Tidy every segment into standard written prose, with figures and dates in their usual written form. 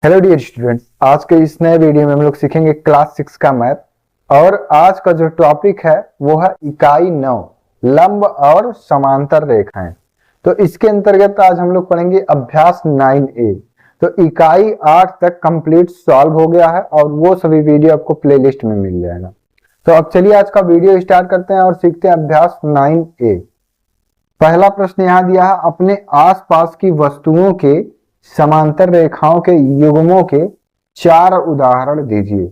Hello dear students, आज के इस नए वीडियो में हम लोग सीखेंगे क्लास 6 का मैथ। और आज का जो टॉपिक है वो है इकाई 9 लंब और समांतर रेखाएं। तो इसके अंतर्गत आज हम लोग पढ़ेंगे अभ्यास 9A। तो इकाई 8 तक कंप्लीट सॉल्व हो गया है और वो सभी वीडियो आपको प्लेलिस्ट में मिल जाएगा। तो अब चलिए आज का वीडियो स्टार्ट करते हैं और सीखते हैं अभ्यास 9A। पहला प्रश्न यहाँ दिया है, अपने आसपास की वस्तुओं के समांतर रेखाओं के युग्मों के 4 उदाहरण दीजिए।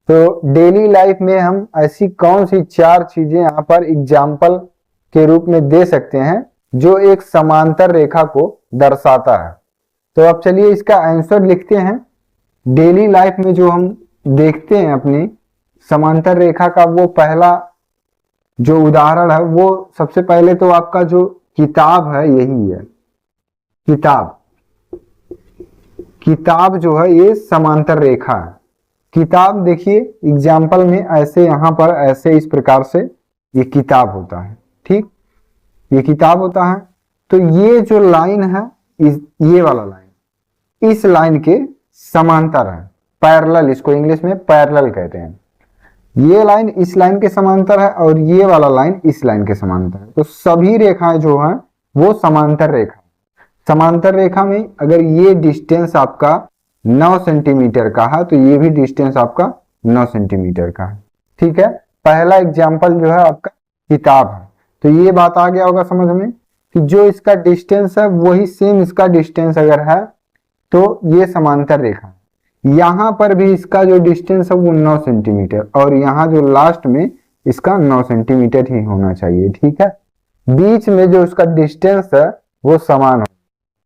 तो डेली लाइफ में हम ऐसी कौन सी 4 चीजें यहाँ पर एग्जाम्पल के रूप में दे सकते हैं जो एक समांतर रेखा को दर्शाता है। तो अब चलिए इसका आंसर लिखते हैं। डेली लाइफ में जो हम देखते हैं अपनी समांतर रेखा का, वो पहला जो उदाहरण है वो सबसे पहले तो आपका जो किताब है यही है। किताब जो है ये समांतर रेखा है। किताब देखिए एग्जाम्पल में ऐसे यहाँ पर ऐसे इस प्रकार से ये किताब होता है, ठीक, ये किताब होता है। तो ये जो लाइन है ये वाला लाइन इस लाइन के समांतर है, पैरेलल, इसको इंग्लिश में पैरेलल कहते हैं। ये लाइन इस लाइन के समांतर है और ये वाला लाइन इस लाइन के समांतर है। तो सभी रेखाएं जो हैं वो समांतर रेखा। समांतर रेखा में अगर ये डिस्टेंस आपका 9 सेंटीमीटर का है तो ये भी डिस्टेंस आपका 9 सेंटीमीटर का है, ठीक है। पहला एग्जाम्पल जो है आपका किताब है। तो ये बात आ गया होगा समझ में कि जो इसका डिस्टेंस है वही सेम इसका डिस्टेंस अगर है तो ये समांतर रेखा है। यहाँ पर भी इसका जो डिस्टेंस है वो 9 सेंटीमीटर और यहाँ जो लास्ट में इसका 9 सेंटीमीटर ही होना चाहिए, ठीक है। बीच में जो उसका डिस्टेंस है वो समान हो।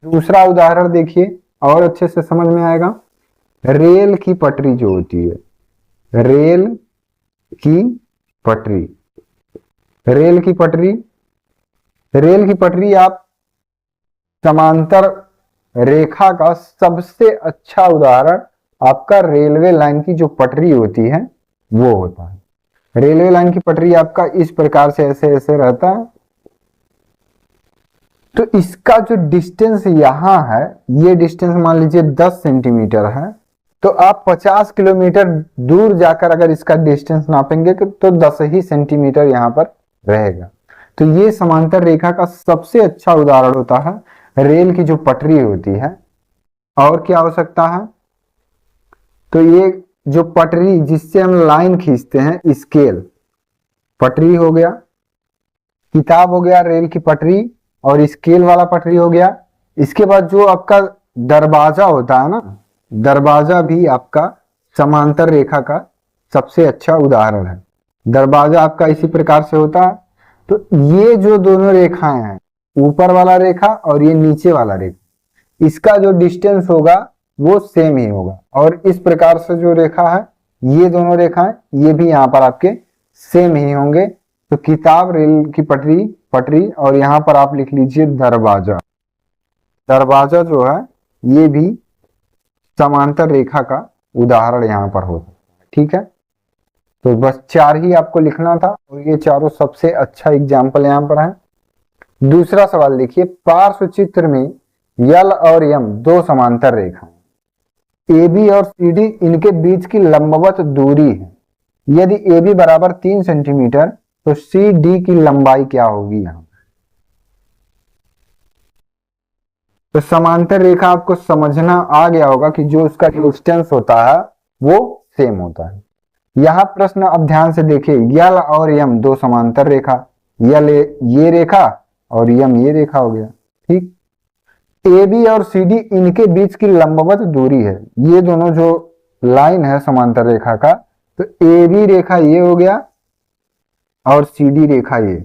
दूसरा उदाहरण देखिए और अच्छे से समझ में आएगा। रेल की पटरी जो होती है, रेल की पटरी आप समांतर रेखा का सबसे अच्छा उदाहरण आपका रेलवे लाइन की जो पटरी होती है वो होता है। रेलवे लाइन की पटरी आपका इस प्रकार से ऐसे ऐसे रहता है। तो इसका जो डिस्टेंस यहां है, ये डिस्टेंस मान लीजिए 10 सेंटीमीटर है। तो आप 50 किलोमीटर दूर जाकर अगर इसका डिस्टेंस नापेंगे तो 10 ही सेंटीमीटर यहां पर रहेगा। तो ये समांतर रेखा का सबसे अच्छा उदाहरण होता है रेल की जो पटरी होती है। और क्या हो सकता है, तो ये जो पटरी जिससे हम लाइन खींचते हैं, स्केल, पटरी हो गया, किताब हो गया, रेल की पटरी और स्केल वाला पटरी हो गया। इसके बाद जो आपका दरवाजा होता है ना, दरवाजा भी आपका समांतर रेखा का सबसे अच्छा उदाहरण है। दरवाजा आपका इसी प्रकार से होता है। तो ये जो दोनों रेखाएं हैं, ऊपर वाला रेखा और ये नीचे वाला रेखा, इसका जो डिस्टेंस होगा वो सेम ही होगा। और इस प्रकार से जो रेखा है, ये दोनों रेखाएं ये भी यहाँ पर आपके सेम ही होंगे। तो किताब, रेल की पटरी और यहाँ पर आप लिख लीजिए दरवाजा। दरवाजा जो है ये भी समांतर रेखा का उदाहरण यहाँ पर होता है, ठीक है। तो बस 4 ही आपको लिखना था और ये चारों सबसे अच्छा एग्जाम्पल यहाँ पर है। दूसरा सवाल देखिए, पार्श्व चित्र में यल और यम 2 समांतर रेखा, AB और CD इनके बीच की लंबवत दूरी है। यदि AB बराबर 3 सेंटीमीटर तो CD की लंबाई क्या होगी यहां। तो समांतर रेखा आपको समझना आ गया होगा कि जो उसका डिस्टेंस होता है वो सेम होता है। यहां प्रश्न अब ध्यान से देखिए, यल और यम 2 समांतर रेखा, यल ये रेखा और यम ये रेखा हो गया, ठीक। AB और CD इनके बीच की लंबवत दूरी है। ये दोनों जो लाइन है समांतर रेखा का, तो AB रेखा ये हो गया और CD रेखा ये,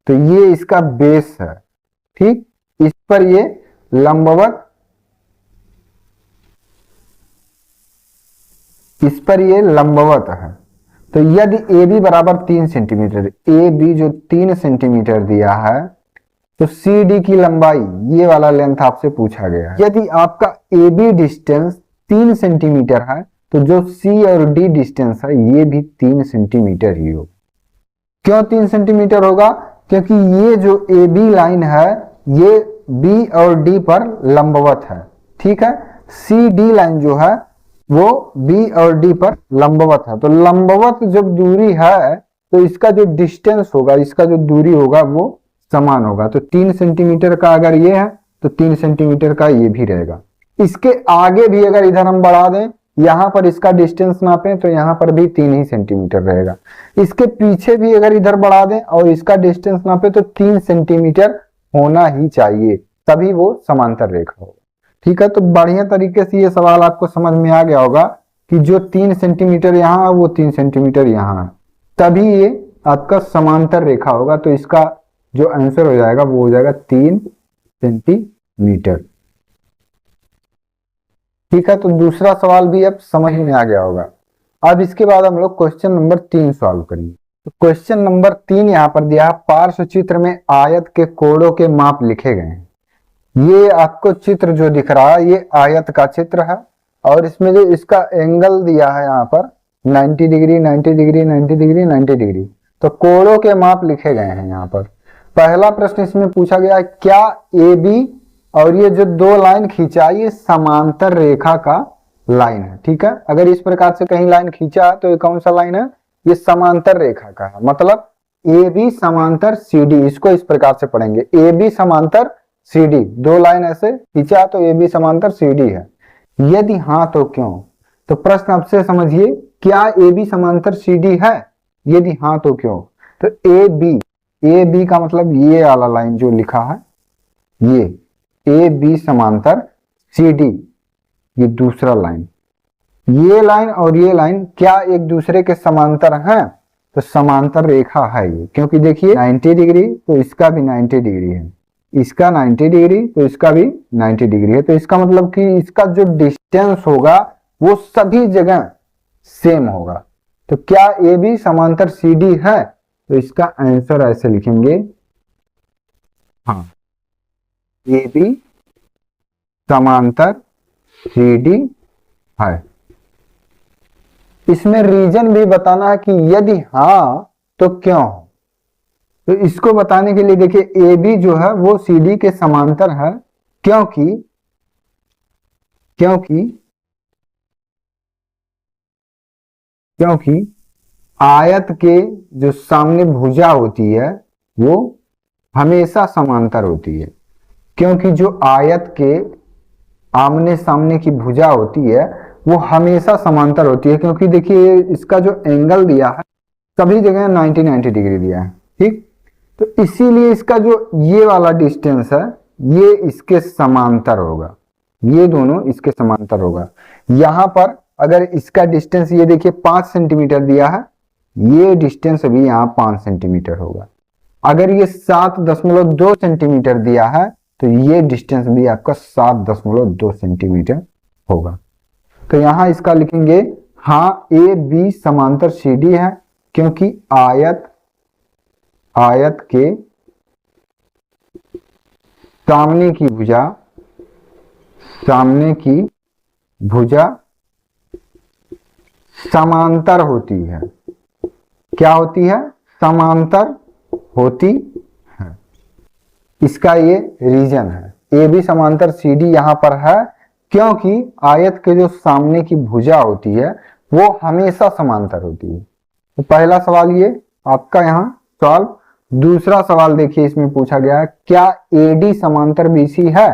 तो ये इसका बेस है, ठीक। इस पर ये लंबवत, इस पर ये लंबवत है। तो यदि AB बराबर 3 सेंटीमीटर, AB जो 3 सेंटीमीटर दिया है, तो CD की लंबाई ये वाला लेंथ आपसे पूछा गया है। यदि आपका AB डिस्टेंस 3 सेंटीमीटर है तो जो C और D डिस्टेंस है ये भी 3 सेंटीमीटर ही होगा। क्यों 3 सेंटीमीटर होगा? क्योंकि ये जो AB लाइन है ये B और D पर लंबवत है, ठीक है। सी डी लाइन जो है वो बी और डी पर लंबवत है। तो लंबवत जब दूरी है तो इसका जो डिस्टेंस होगा, इसका जो दूरी होगा वो समान होगा। तो 3 सेंटीमीटर का अगर ये है तो 3 सेंटीमीटर का ये भी रहेगा। इसके आगे भी अगर इधर हम बढ़ा दें, यहां पर इसका डिस्टेंस नापें तो यहां पर भी 3 ही सेंटीमीटर रहेगा। इसके पीछे भी अगर इधर बढ़ा दें और इसका डिस्टेंस नापे तो 3 सेंटीमीटर होना ही चाहिए, तभी वो समांतर रेखा होगा। ठीक है, तो बढ़िया तरीके से ये सवाल आपको समझ में आ गया होगा कि जो 3 सेंटीमीटर यहाँ है वो 3 सेंटीमीटर यहाँ है, तभी ये आपका समांतर रेखा होगा। तो इसका जो आंसर हो जाएगा वो हो जाएगा 3 सेंटीमीटर। ठीक है, तो दूसरा सवाल भी अब समझ में आ गया होगा। अब इसके बाद हम लोग क्वेश्चन नंबर 3 सॉल्व करेंगे। तो क्वेश्चन नंबर 3 यहाँ पर दिया है, पार्श्व चित्र में आयत के कोणों के माप लिखे गए हैं। ये आपको चित्र जो दिख रहा है ये आयत का चित्र है, और इसमें जो इसका एंगल दिया है यहाँ पर 90 डिग्री 90 डिग्री 90 डिग्री 90 डिग्री। तो कोणों के माप लिखे गए हैं यहाँ पर। पहला प्रश्न इसमें पूछा गया है, क्या ए बी और ये जो दो लाइन खींचा ये समांतर रेखा का लाइन है। ठीक है, अगर इस प्रकार से कहीं लाइन खींचा है तो ये कौन सा लाइन है, ये समांतर रेखा का है। मतलब ए बी समांतर सी डी, इसको इस प्रकार से पढ़ेंगे, ए बी समांतर सी डी, दो लाइन ऐसे खींचा तो ए बी समांतर सी डी है। यदि हाँ तो क्यों। तो प्रश्न आपसे समझिए, क्या ए बी समांतर सी डी है, यदि हाँ तो क्यों। तो ए बी का मतलब ये वाला लाइन जो लिखा है, ये ए बी समांतर सी डी, ये दूसरा लाइन, ये लाइन और ये लाइन क्या एक दूसरे के समांतर हैं। तो समांतर रेखा है ये, क्योंकि देखिए 90 डिग्री तो इसका भी 90 डिग्री है, इसका 90 डिग्री तो इसका भी 90 डिग्री है। तो इसका मतलब कि इसका जो डिस्टेंस होगा वो सभी जगह सेम होगा। तो क्या ए बी समांतर सी डी है, तो इसका आंसर ऐसे लिखेंगे, हाँ ए बी समांतर सी डी है। इसमें रीजन भी बताना है कि यदि हाँ तो क्यों। तो इसको बताने के लिए देखिए, ए बी जो है वो सी डी के समांतर है, क्योंकि क्योंकि क्योंकि आयत के जो सामने भुजा होती है वो हमेशा समांतर होती है। क्योंकि जो आयत के आमने सामने की भुजा होती है वो हमेशा समांतर होती है, क्योंकि देखिए इसका जो एंगल दिया है सभी जगह 90 डिग्री दिया है। ठीक, तो इसीलिए इसका जो ये वाला डिस्टेंस है ये इसके समांतर होगा, ये दोनों इसके समांतर होगा। यहां पर अगर इसका डिस्टेंस ये देखिए 5 सेंटीमीटर दिया है, ये डिस्टेंस भी यहाँ 5 सेंटीमीटर होगा। अगर ये 7.2 सेंटीमीटर दिया है तो ये डिस्टेंस भी आपका 7.2 सेंटीमीटर होगा। तो यहां इसका लिखेंगे, हाँ ए बी समांतर सी डी है, क्योंकि आयत के सामने की भुजा समांतर होती है। क्या होती है, समांतर होती है। इसका ये रीजन है, ए बी समांतर सी डी यहां पर है क्योंकि आयत के जो सामने की भुजा होती है वो हमेशा समांतर होती है। तो पहला सवाल ये आपका यहाँ सॉल्व। दूसरा सवाल देखिए, इसमें पूछा गया है, क्या ए डी समांतर बी सी है।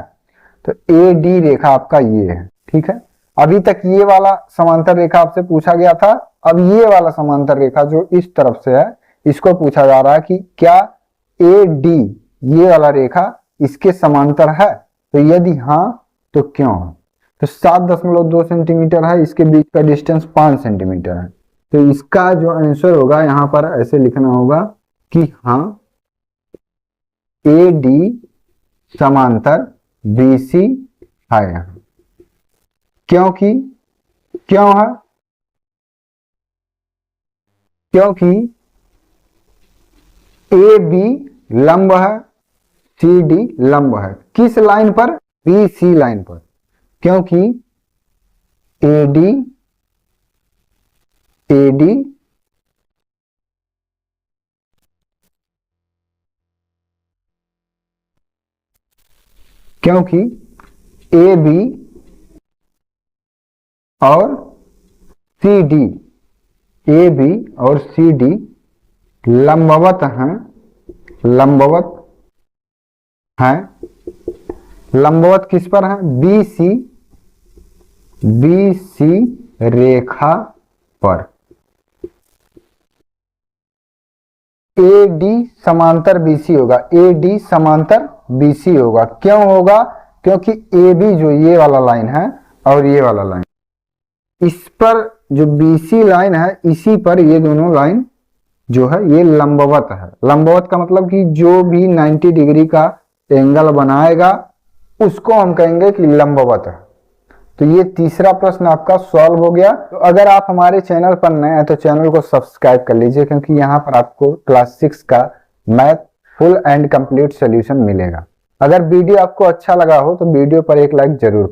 तो ए डी रेखा आपका ये है। ठीक है, अभी तक ये वाला समांतर रेखा आपसे पूछा गया था, अब ये वाला समांतर रेखा जो इस तरफ से है इसको पूछा जा रहा है कि क्या ए डी ये वाला रेखा इसके समांतर है। तो यदि हाँ तो क्यों है। तो 7.2 सेंटीमीटर है, इसके बीच का डिस्टेंस 5 सेंटीमीटर है। तो इसका जो आंसर होगा यहाँ पर ऐसे लिखना होगा कि हाँ ए डी समांतर बी सी है यहाँ। क्योंकि क्यों है, क्योंकि ए बी लंब है, सी डी लंब है। किस लाइन पर, बी सी लाइन पर। क्योंकि ए डी क्योंकि ए बी और सी डी, ए बी और सी डी लंबवत हैं, लंबवत हैं, लंबवत किस पर है? बी सी रेखा पर। ए डी समांतर बीसी होगा, ए डी समांतर बीसी होगा। क्यों होगा? क्योंकि ए बी जो ये वाला लाइन है और ये वाला लाइन, इस पर जो बीसी लाइन है इसी पर ये दोनों लाइन जो है ये लंबवत है। लंबवत का मतलब कि जो भी 90 डिग्री का एंगल बनाएगा उसको हम कहेंगे कि लंबवत है। तो ये तीसरा प्रश्न आपका सॉल्व हो गया। तो अगर आप हमारे चैनल पर नए हैं तो चैनल को सब्सक्राइब कर लीजिए, क्योंकि यहाँ पर आपको क्लास 6 का math full and complete solution मिलेगा। अगर वीडियो आपको अच्छा लगा हो तो वीडियो पर एक लाइक जरूर करें।